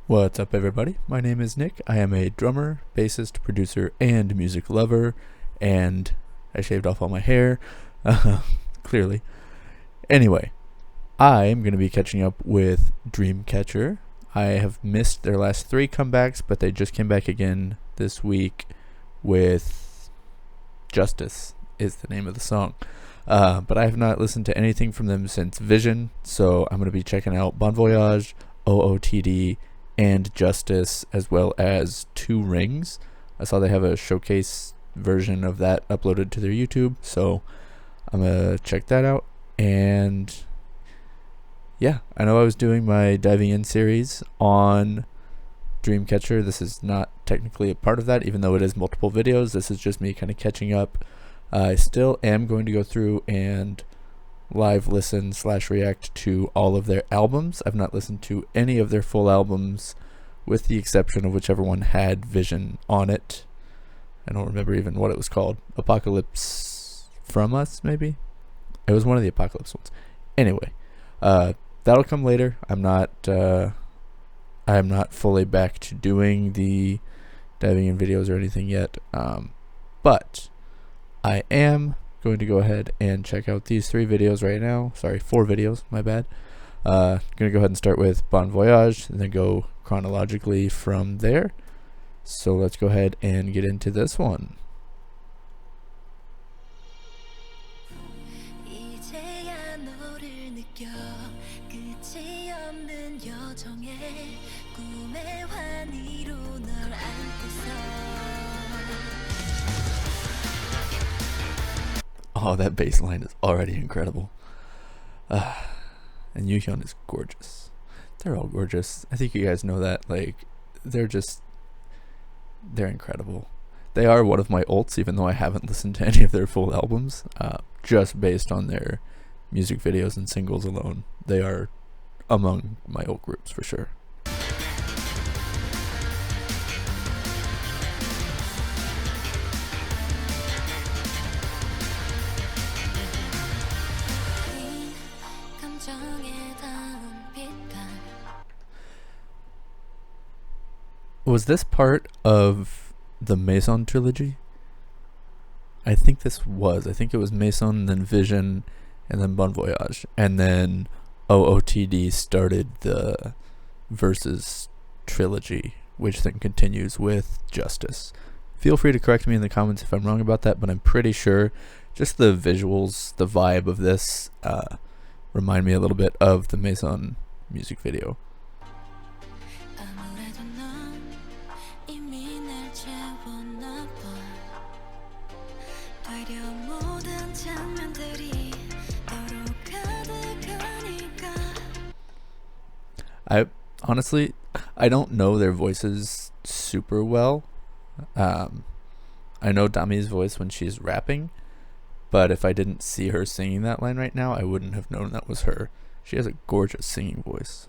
What's up, everybody? My name is Nick. I am a drummer, bassist, producer, and music lover, and I shaved off all my hair, clearly. Anyway, I'm going to be catching up with Dreamcatcher. I have missed their last 3 comebacks, but they just came back again this week with Justice is the name of the song. But I have not listened to anything from them since Vision, so I'm going to be checking out BONVOYAGE, OOTD, and Justice, as well as 2 Rings. I saw they have a showcase version of that uploaded to their YouTube, so I'm gonna check that out. And yeah, I know I was doing my diving in series on Dreamcatcher. This is not technically a part of that, even though it is multiple videos. This is just me kind of catching up. I still am going to go through and live listen / react to all of their albums. I've not listened to any of their full albums, with the exception of whichever one had Vision on it. I don't remember even what it was called. Apocalypse From Us, maybe? It was one of the Apocalypse ones. Anyway, that'll come later. I'm not fully back to doing the diving in videos or anything yet, but I am going to go ahead and check out these 3 videos right now. Sorry, 4 videos, my bad. Going to go ahead and start with BONVOYAGE and then go chronologically from there. So let's go ahead and get into this one. Oh, that bass line is already incredible. And Yuhyun is gorgeous. They're all gorgeous. I think you guys know that. Like, they're incredible. They are one of my ults, even though I haven't listened to any of their full albums. Just based on their music videos and singles alone, they are among my ult groups for sure. Was this part of the Maison trilogy? I think this was. I think it was Maison, and then Vision, and then BONVOYAGE, and then OOTD started the Versus trilogy, which then continues with Justice. Feel free to correct me in the comments if I'm wrong about that, but I'm pretty sure just the visuals, the vibe of this remind me a little bit of the Maison music video. I don't know their voices super well. I know Dami's voice when she's rapping, but if I didn't see her singing that line right now, I wouldn't have known that was her. She has a gorgeous singing voice.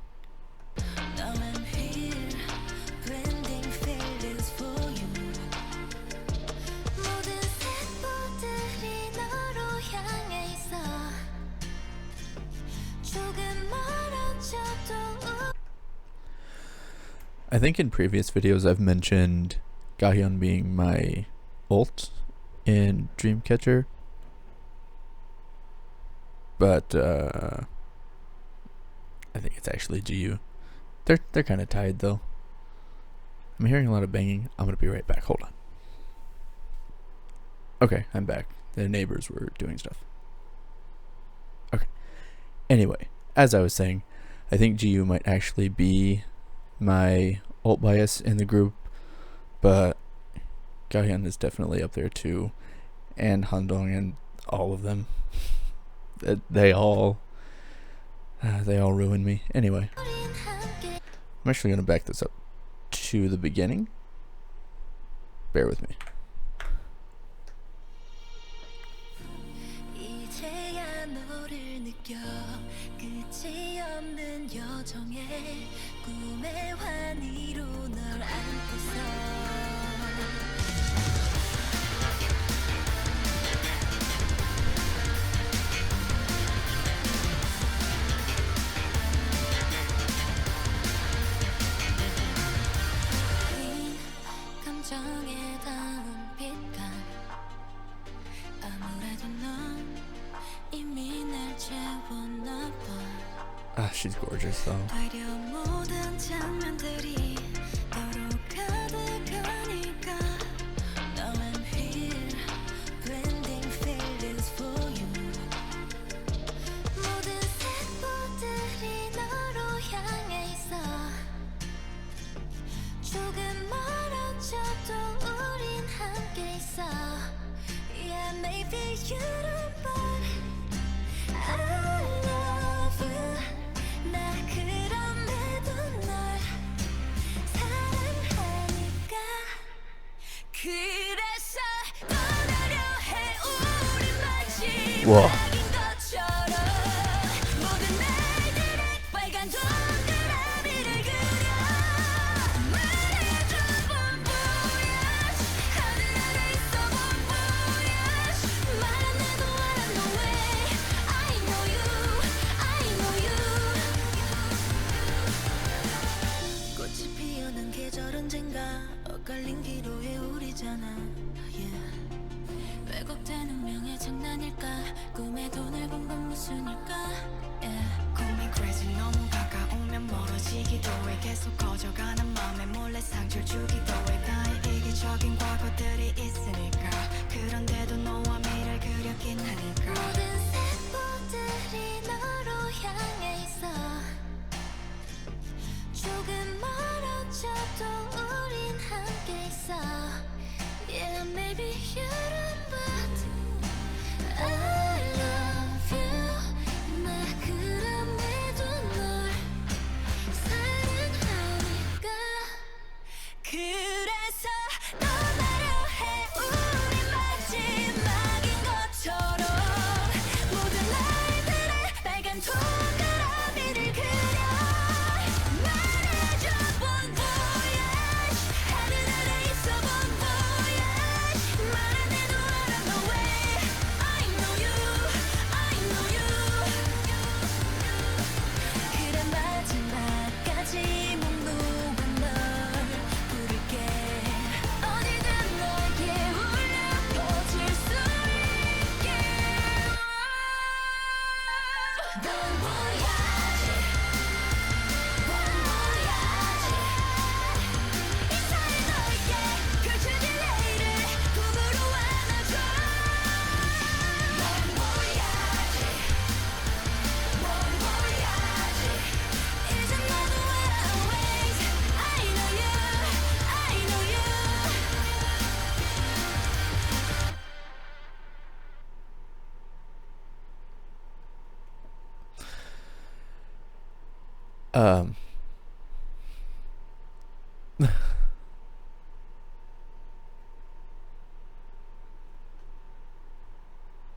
I think in previous videos I've mentioned Gahyun being my ult in Dreamcatcher, but I think it's actually GU. They're kind of tied though. I'm hearing a lot of banging. I'm gonna be right back. Hold on. Okay, I'm back. The neighbors were doing stuff. Okay. Anyway, as I was saying, I think GU might actually be my ult bias in the group, but Gahyun is definitely up there too, and Handong, and all of them. They all ruin me. Anyway, I'm actually going to back this up to the beginning. Bear with me. She's gorgeous though. Whoa.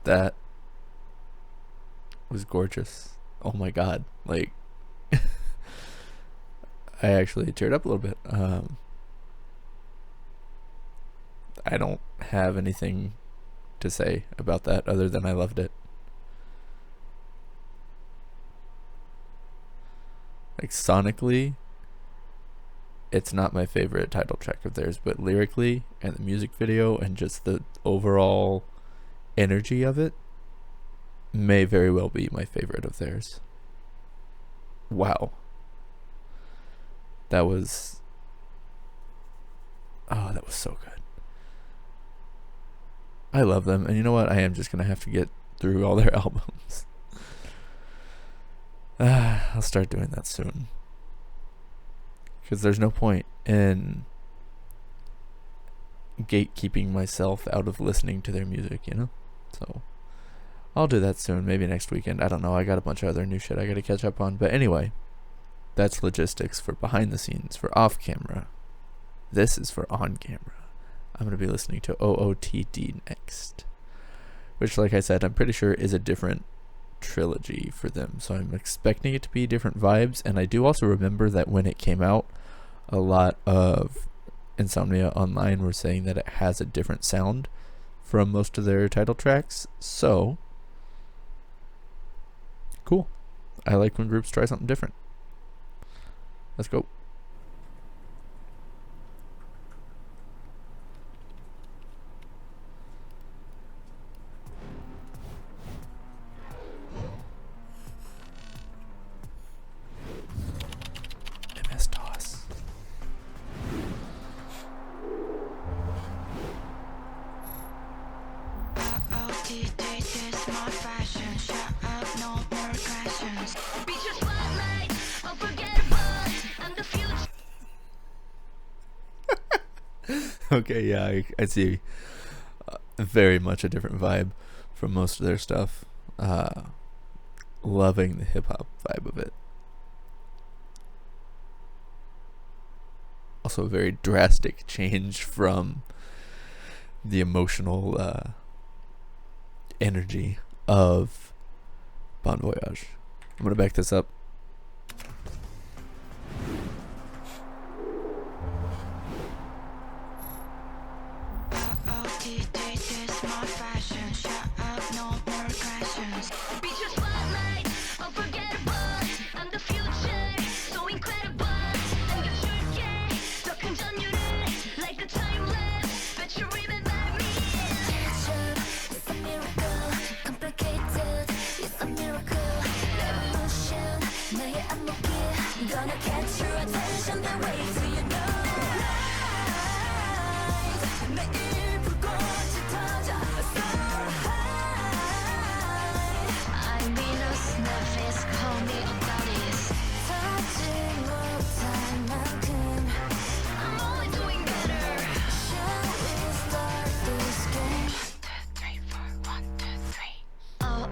That was gorgeous. Oh my god. Like, I actually teared up a little bit. I don't have anything to say about that other than I loved it. Like, sonically, it's not my favorite title track of theirs, but lyrically and the music video and just the overall energy of it may very well be my favorite of theirs. Wow. That was so good. I love them, and you know what? I am just gonna have to get through all their albums. I'll start doing that soon. Because there's no point in gatekeeping myself out of listening to their music, you know? So, I'll do that soon, maybe next weekend. I don't know, I got a bunch of other new shit I gotta catch up on. But anyway, that's logistics for behind the scenes, for off camera. This is for on camera. I'm gonna be listening to OOTD next. Which, like I said, I'm pretty sure is a different trilogy for them. So I'm expecting it to be different vibes. And I do also remember that when it came out, a lot of Insomnia Online were saying that it has a different sound from most of their title tracks. So, cool. I like when groups try something different. Let's go. Okay, yeah, I see. Very much a different vibe from most of their stuff. Loving the hip hop vibe of it. Also, a very drastic change from the emotional energy of Bon Voyage. I'm gonna back this up.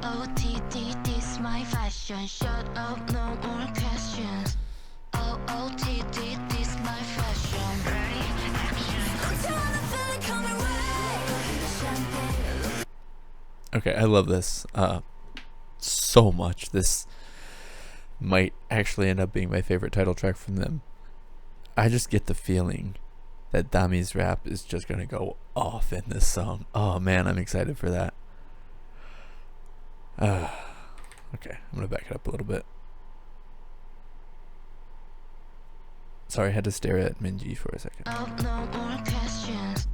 OOTD, this my fashion. Shut up, no more questions. OOTD, this my fashion. Ready? Action. Okay, I love this so much. This might actually end up being my favorite title track from them. I just get the feeling that Dami's rap is just gonna go off in this song. Oh man, I'm excited for that. Okay, I'm gonna back it up a little bit. Sorry, I had to stare at Minji for a second. Oh, no more questions.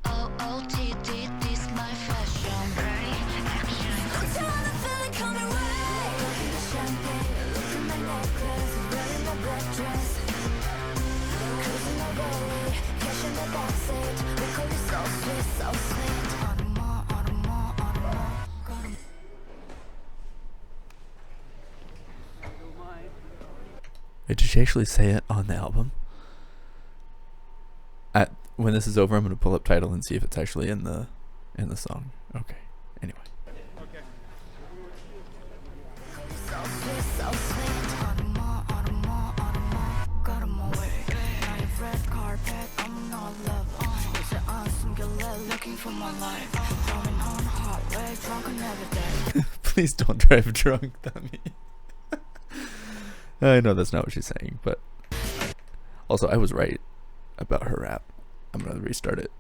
OOTD, this my fashion. Ready? Action. Wait, did she actually say it on the album? When this is over, I'm gonna pull up title and see if it's actually in the song. Okay. Anyway. Please don't drive drunk, Dami. I know that's not what she's saying, but also I was right about her rap. I'm gonna restart it.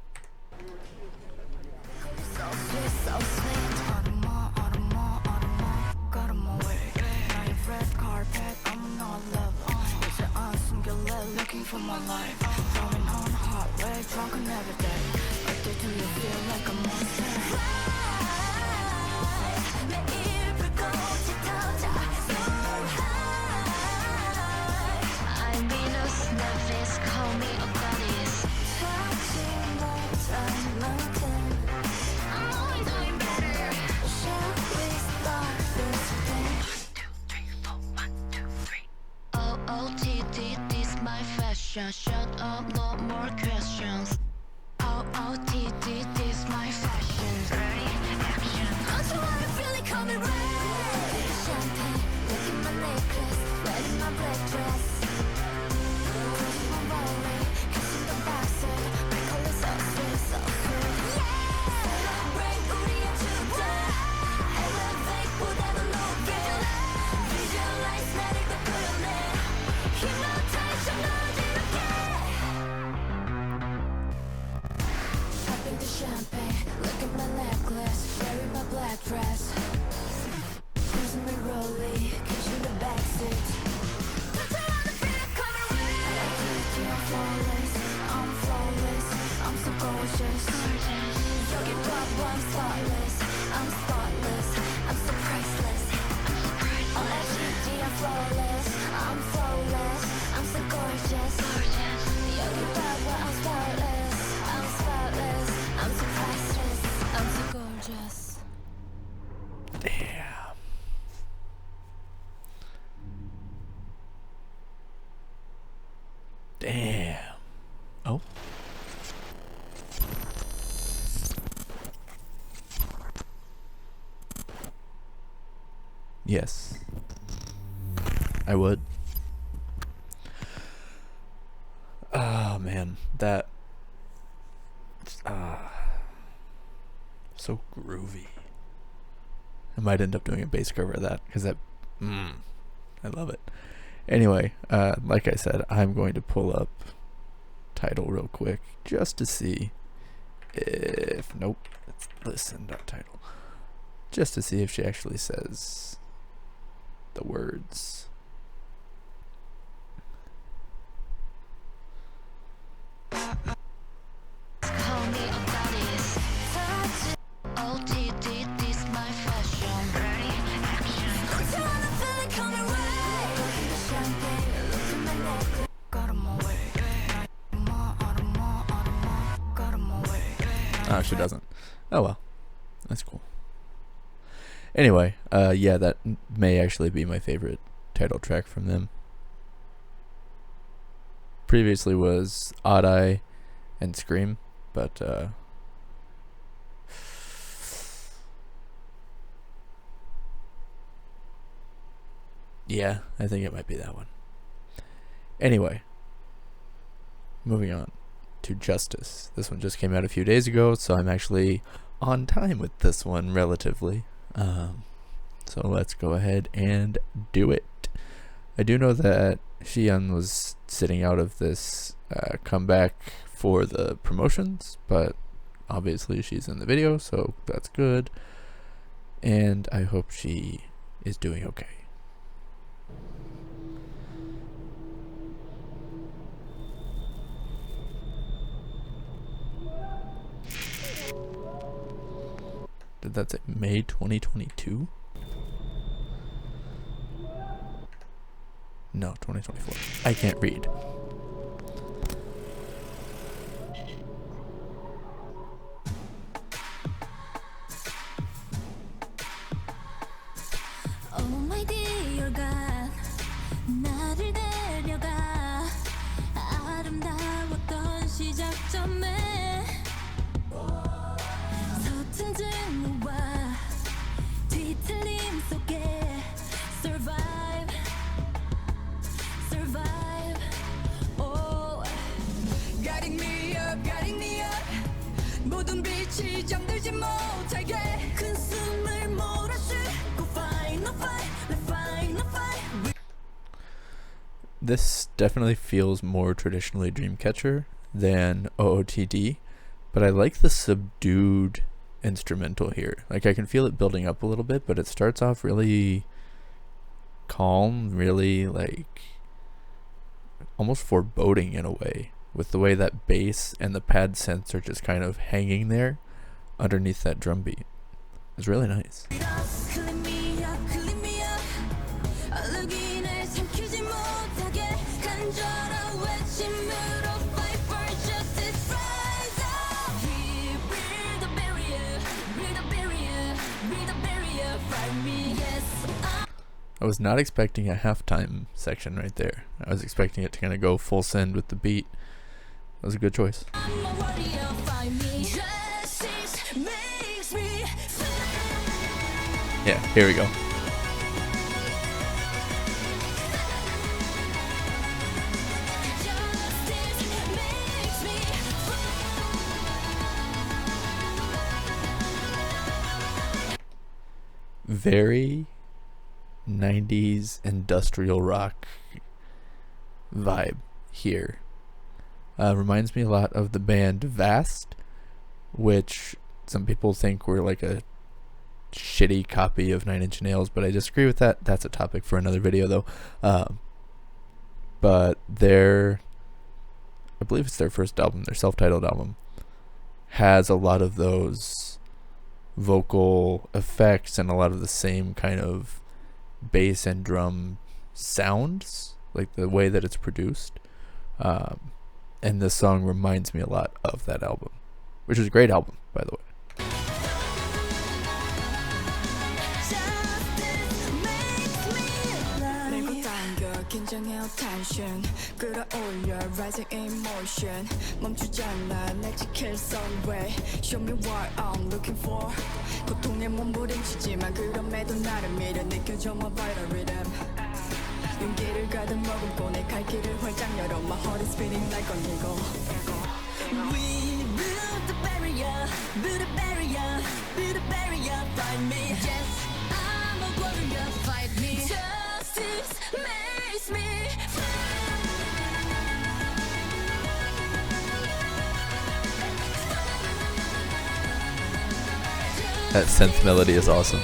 Shut up, no more questions. OOTD, this my fashion. Ready? Action. Don't you wanna feel it coming right? Champagne, look at my necklace, red in my black dress. Push my body, kiss in the backseat, my colors so sweet, so sweet. Yeah! Celebrate 우리의 주제. Elevate 보다도 높게. Visualize 나를 더 끌어내. Hypnotize your mind. Champagne, look at my necklace, wearing my black dress. Cruising me rolly, kiss in the backseat. Don't you wanna feel it coming right? I'm flawless, I'm so gorgeous. 여기 봐봐, I'm spotless, I'm so priceless. On FGD, I'm flawless, I'm so gorgeous. 여기 봐봐, I'm spotless, I'm so priceless, I'm so gorgeous. Damn. Oh. Yes. I would. Oh man, that so groovy. I might end up doing a bass cover of that because I love it. Anyway, like I said, I'm going to pull up title real quick just to see if let's listen.title just to see if she actually says the words. Call me about this. OOTD, this my fashion. Ready, action. Don't you wanna feel it coming right? Champagne, look at my neck. Got 'em away. Got 'em away. Oh, she doesn't. Oh well, that's cool. Anyway, yeah, that may actually be my favorite title track from them. Previously was Odd Eye and Scream, but yeah, I think it might be that one. Anyway, moving on to Justice. This one just came out a few days ago, so I'm actually on time with this one relatively. So let's go ahead and do it. I do know that Xi'an was sitting out of this comeback for the promotions, but obviously she's in the video, so that's good. And I hope she is doing okay. Did that say May 2022? No, 2024. I can't read. Oh my dear God, 나를 데려가 아름다웠던 시작점에 서툰 증오와 뒤틀림 속에 survive, oh. Guiding me up 모든 빛이 잠들지 못하게 큰 숨을 몰아쉬고 final fight. This definitely feels more traditionally Dreamcatcher than OOTD, but I like the subdued instrumental here. Like, I can feel it building up a little bit, but it starts off really calm, really like almost foreboding in a way, with the way that bass and the pad synths are just kind of hanging there underneath that drum beat. It's really nice. Clean me up 얼룩이 날 삼키지 못하게 간절한 외침으로 fight for justice. Rise up, build a barrier, fight me, yes. I was not expecting a halftime section right there. I was expecting it to kind of go full send with the beat. That was a good choice. I'm a warrior, fight me. Justice makes me Yeah, here we go. Very 90s industrial rock vibe here. Reminds me a lot of the band Vast, which some people think were like a shitty copy of Nine Inch Nails, but I disagree with that. That's a topic for another video though. But I believe it's their first album, their self-titled album, has a lot of those vocal effects and a lot of the same kind of bass and drum sounds, like the way that it's produced. And this song reminds me a lot of that album, which is a great album, by the way. 밀고 당겨 긴장해왔던 tension 끌어올려 rising emotion 멈추지 않아 날 지킬 sunray show me what I'm looking for 고통에 몸부림치지만 그럼에도 나를 밀어 느껴져 my vital rhythm 용기를 가득 머금고 내 갈 길을 활짝 열어 my heart is beating like an eagle We built the barrier build a barrier build a barrier fight me Yes I'm a warrior fight me Justice makes me That synth melody is awesome.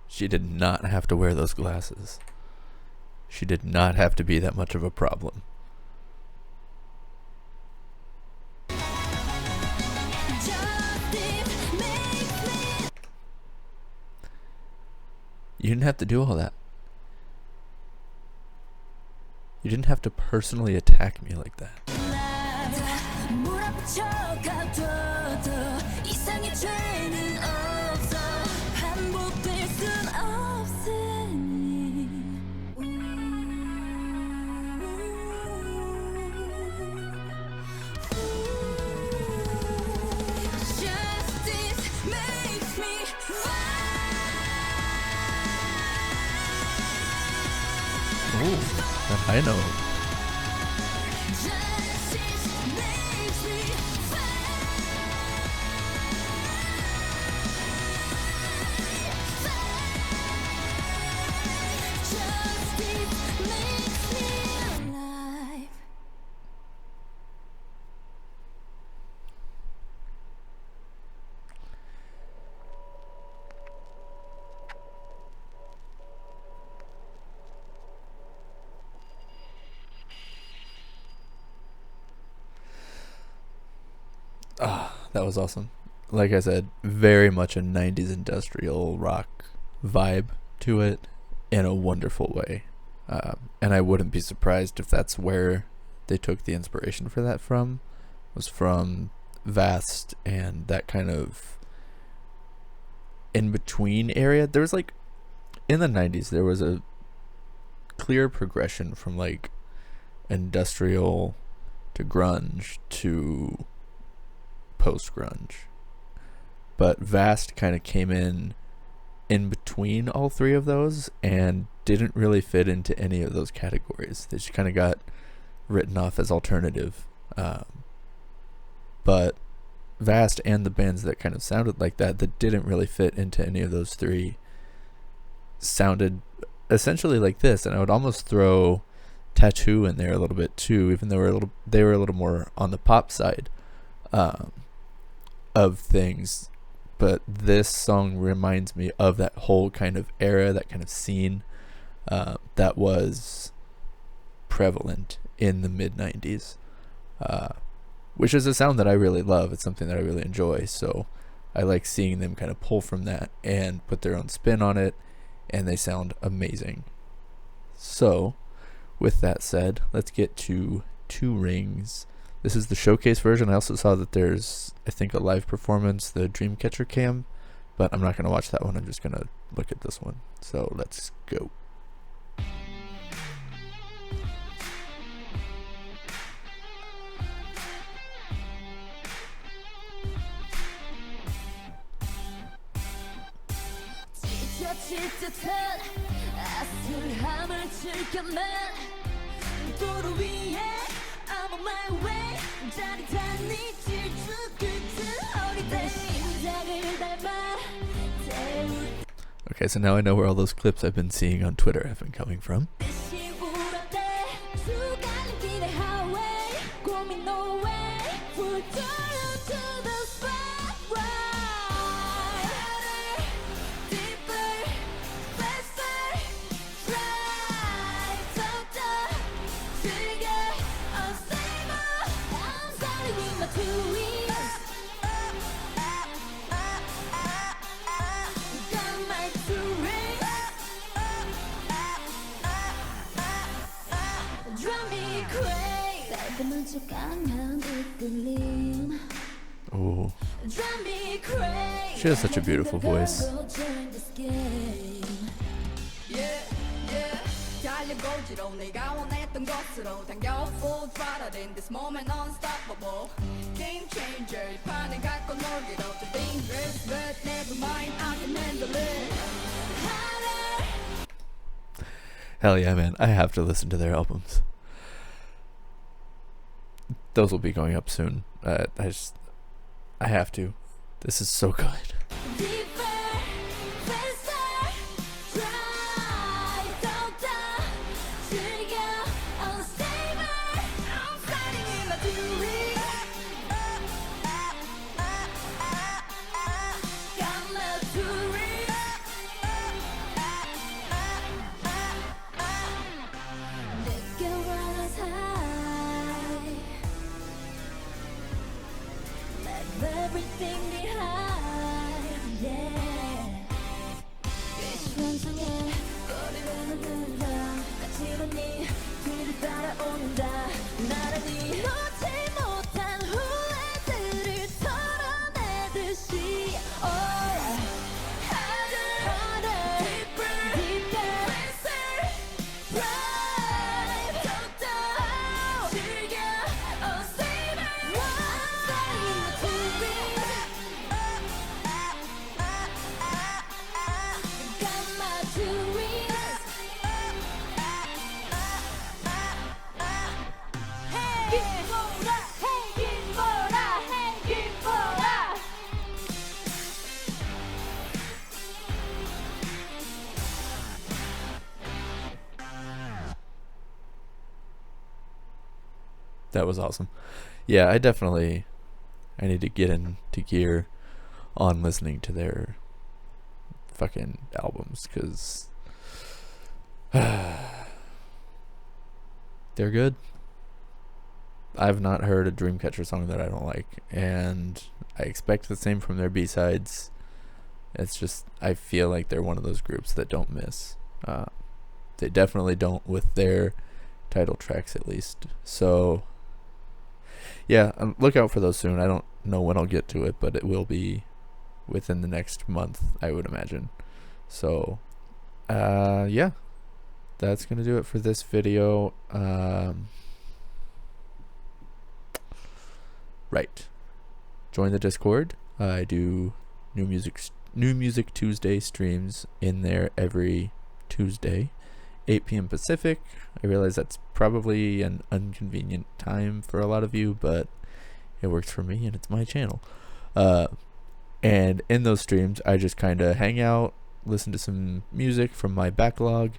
She did not have to wear those glasses. She did not have to be that much of a problem. You didn't have to do all that. You didn't have to personally attack me like that. Ooh, that high note. That was awesome. Like I said, very much a 90s industrial rock vibe to it in a wonderful way. And I wouldn't be surprised if that's where they took the inspiration for that from, was from Vast and that kind of in-between area. There was like, in the 90s, there was a clear progression from like industrial to grunge to post-grunge, but Vast kind of came in between all three of those and didn't really fit into any of those categories. They just kind of got written off as alternative, but Vast and the bands that kind of sounded like that didn't really fit into any of those three sounded essentially like this. And I would almost throw Tattoo in there a little bit too, even though they were a little more on the pop side of things. But this song reminds me of that whole kind of era, that kind of scene that was prevalent in the mid 90s, which is a sound that I really love. It's something that I really enjoy, so I like seeing them kind of pull from that and put their own spin on it, and they sound amazing. So with that said, let's get to Two Rings. This is the showcase version. I also saw that there's, I think, a live performance, the Dreamcatcher cam, but I'm not going to watch that one. I'm just going to look at this one. So let's go. Okay, so now I know where all those clips I've been seeing on Twitter have been coming from. Ooh. She has such a beautiful voice. 달려보지로 네가 원했던 곳으로 당겨 full throttle in this moment unstoppable game changer 이 판을 갖고 놀기로 too dangerous but never mind I can handle it. Hell yeah, man. I have to listen to their albums. Those will be going up soon. I have to. This is so good. Everything behind, yeah. 비추한성에 거리를 누른다. 같이 네 뒤를 따라오는다. 나란히 놓지 못한 후회들을 털어내듯이 harder, deeper, faster, drive, 더더 즐겨, oh savor, That was awesome. Yeah, I need to get into gear on listening to their fucking albums, because they're good. I've not heard a Dreamcatcher song that I don't like, and I expect the same from their B-sides. It's just, I feel like they're one of those groups that don't miss. They definitely don't with their title tracks, at least. So yeah, look out for those soon. I don't know when I'll get to it, but it will be within the next month, I would imagine. So yeah, that's gonna do it for this video. Right, join the Discord. I do new music Tuesday streams in there every Tuesday, 8 p.m. Pacific. I realize that's probably an inconvenient time for a lot of you, but it works for me and it's my channel. And in those streams, I just kind of hang out, listen to some music from my backlog,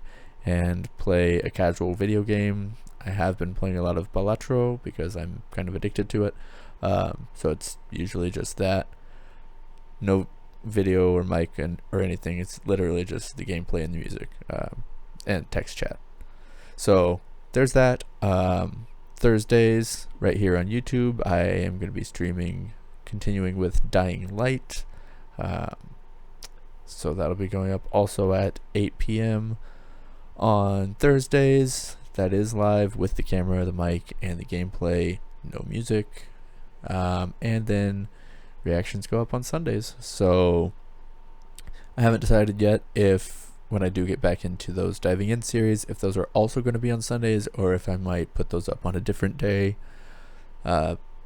and play a casual video game. I have been playing a lot of Balatro because I'm kind of addicted to it. So it's usually just that. No video or mic or anything. It's literally just the gameplay and the music. And text chat. So there's that. Thursdays right here on YouTube, I am going to be continuing with Dying Light. So that'll be going up also at 8 p.m. on Thursdays. That is live with the camera, the mic, and the gameplay. No music. And then reactions go up on Sundays. So I haven't decided yet if, when I do get back into those diving in series, if those are also going to be on Sundays, or if I might put those up on a different day.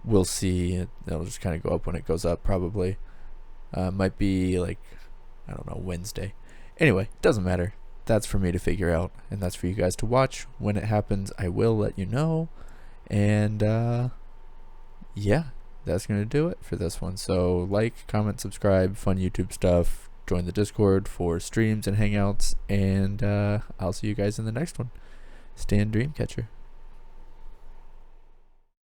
We'll see. It'll just kind of go up when it goes up, probably. Might be like, I don't know, Wednesday. Anyway, doesn't matter. That's for me to figure out, and that's for you guys to watch. When it happens, I will let you know. And yeah, that's going to do it for this one. So like, comment, subscribe, fun YouTube stuff. Join the Discord for streams and hangouts, and I'll see you guys in the next one. Stay in Dreamcatcher.